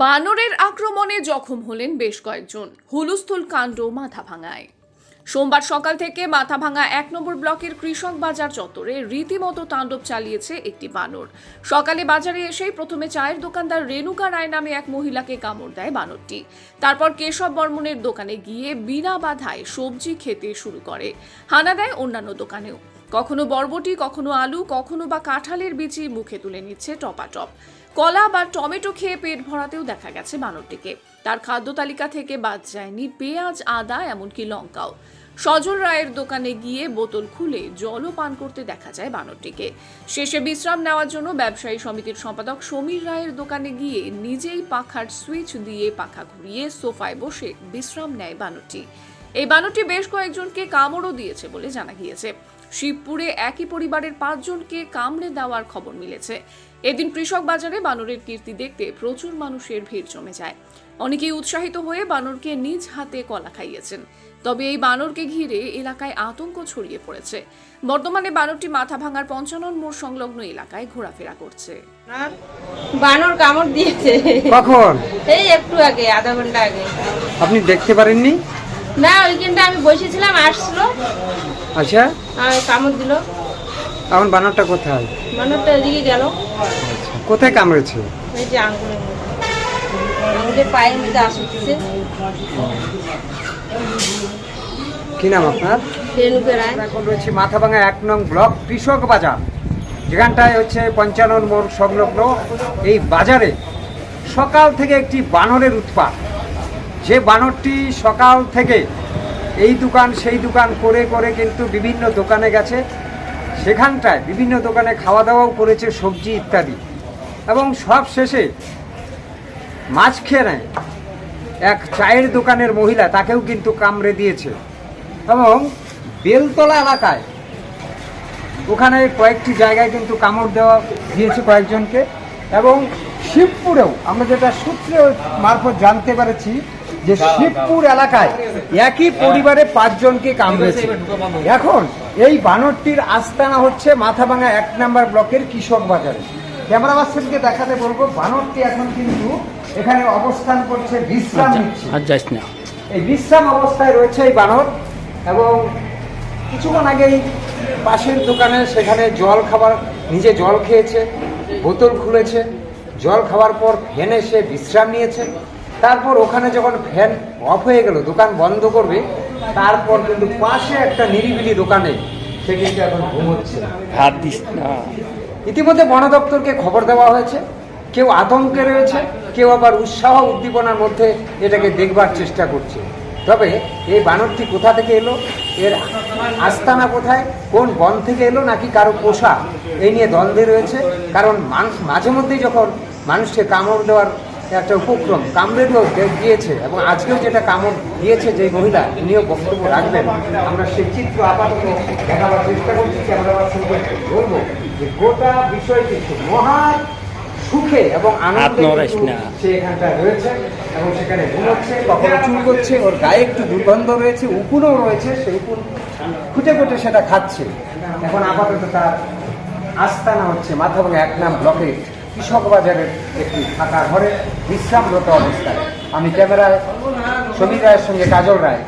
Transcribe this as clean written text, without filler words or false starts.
বানরের আক্রমণে জখম হলেন বেশ কয়েকজন। হুলস্থুল কাণ্ড মাথাভাঙায়। সোমবার সকাল থেকে মাথাভাঙা ১ নম্বর ব্লকের কৃষক বাজার চত্বরে রীতিমতো তাণ্ডব চালিয়েছে একটি বানর। সকালে বাজারে এসেই প্রথমে চায়ের দোকানদার রেণুকা রায় নামে এক মহিলাকে কামড় দেয় বানরটি। তারপর কেশব বর্মনের দোকানে গিয়ে বিনা বাধায় সবজি খেতে শুরু করে। হানা দেয় অন্যান্য দোকানেও। কখনো বরবটি, কখনো আলু, কখনো বা কাঁঠালের বিচি মুখে তুলে নিচ্ছে টপাটপ। কলা বা টমেটো খেয়ে পেট ভরাতেও দেখা গেছে বানরটিকে। তার খাদ্য তালিকা থেকে বাদ যায়নি পেঁয়াজ, আদা, এমনকি লঙ্কাও। সজল রায়ের দোকানে গিয়ে বোতল খুলে জলও পান করতে দেখা যায় বানরটিকে। শেষে বিশ্রাম নেওয়ার জন্য ব্যবসায়ী সমিতির সম্পাদক সমীর রায়ের দোকানে গিয়ে নিজেই পাখার সুইচ দিয়ে পাখা ঘুরিয়ে সোফায় বসে বিশ্রাম নেয় বানরটি। এই বানরটি বেশ কয়েকজনকে কামড়ও দিয়েছে বলে জানা গিয়েছে। শিবপুরে একই পরিবারের ৫ জনকে কামড়ে দেওয়ার খবর মিলেছে। এদিন কৃষক বাজারে বানরের কীর্তি দেখতে প্রচুর মানুষের ভিড় জমে যায়। অনেকেই উৎসাহিত হয়ে বানরকে নিজ হাতে কলা খাইয়েছেন। তবে এই বানরকে ঘিরে এলাকায় আতঙ্ক ছড়িয়ে পড়েছে। বর্তমানে বানরটি মাথাভাঙার ৫৫ মোড় সংলগ্ন এলাকায় ঘোরাফেরা করছে। বানর কামড় দিয়েছে। কখন? এই একটু আগে, আধা ঘন্টা আগে। আপনি দেখতে পারেননি? না, ওইখানটা আমি বসেছিলাম, আসলো, আচ্ছা, আর কামড় দিল। এখন বানরটা কোথায়? বানরটা এদিকে গেল। কোথায় কামড়েছে? এই যে আঙ্গুলের মধ্যে, আঙ্গুলের পায়ের মধ্যে আসছে। কি নাম আপনার? রেণুকা রায়। এখন রয়েছে মাথাভাঙা ১ নং ব্লক কৃষক বাজার, যেখানটায় হচ্ছে ৫৫ মোড় সংলগ্ন এই বাজারে সকাল থেকে একটি বানরের উৎপাত। যে বানরটি সকাল থেকে এই দোকান সেই দোকান করে করে কিন্তু বিভিন্ন দোকানে গেছে, সেখানটায় বিভিন্ন দোকানে খাওয়া দাওয়াও করেছে, সবজি ইত্যাদি, এবং সব শেষে মাছ খেয়ে নেয় এক চায়ের দোকানের মহিলা, তাকেও কিন্তু কামড়ে দিয়েছে। এবং বেলতলা এলাকায় ওখানে কয়েকটি জায়গায় কিন্তু কামড় দেওয়া দিয়েছে কয়েকজনকে। এবং শিবপুরেও আমরা যেটা সূত্রে মারফত জানতে পেরেছি যে শিবপুর এলাকায় একই পরিবারে ৫ জনকে কামড়েছে। এখন এই বানরটির আস্তানা হচ্ছে মাথাভাঙা ১ নম্বর ব্লকের কৃষক বাজারে। ক্যামেরা পার্সনকে দেখাতে বলবো, বানরটি এখন কিন্তু এখানে অবস্থান করছে, বিশ্রাম নিচ্ছে। এই বিশ্রাম অবস্থায় রয়েছে এই বানর। এবং কিছুক্ষণ আগেই পাশের দোকানে সেখানে জল খাবার, নিজে জল খেয়েছে, বোতল খুলেছে, জল খাওয়ার পর ফ্যানে সে বিশ্রাম নিয়েছে। তারপর ওখানে যখন ফ্যান অফ হয়ে গেল, দোকান বন্ধ করবে, তারপর কিন্তু পাশে একটা নিরিবিলি দোকানে সে কিন্তু এখন ঘুমোচ্ছে। ইতিমধ্যে বন দপ্তরকে খবর দেওয়া হয়েছে। কেউ আতঙ্কে রয়েছে, কেউ আবার উৎসাহ উদ্দীপনার মধ্যে এটাকে দেখবার চেষ্টা করছে। তবে এই বানরটি কোথা থেকে এলো, এর আস্তানা কোথায়, কোন বন থেকে এলো, নাকি কারো পোষা, এই নিয়ে দ্বন্দ্বে রয়েছে। কারণ মাঝে মধ্যেই যখন মানুষকে কামড় দেওয়ার একটা উপক্রম, কামড়ে দিয়েছে, এবং আজকেও যেটা কামড় দিয়েছে যে মহিলা, উনিও বক্তব্য রাখবেন। আমরা সেই চিত্র আপাতত দেখাবার চেষ্টা করছি। ক্যামেরা পার্সনকে বলবো যে গোটা বিষয় কিন্তু মহা সুখে এবং আনন্দে সে এখানটায় রয়েছে, এবং সেখানে ঘুমোচ্ছে, কখনো চুল করছে, ওর গায়ে একটু দুর্গন্ধ রয়েছে, উকুনও রয়েছে, সেই উকুন খুঁটে খুঁটে সেটা খাচ্ছে। এখন আপাতত তার আস্তানা হচ্ছে মাথাভাঙা ১ নং ব্লকের কৃষক বাজারের একটি ফাঁকা ঘরে বিশ্রামরত অবস্থায়। আমি ক্যামেরায় সমীর রায়ের সঙ্গে কাজল রায়।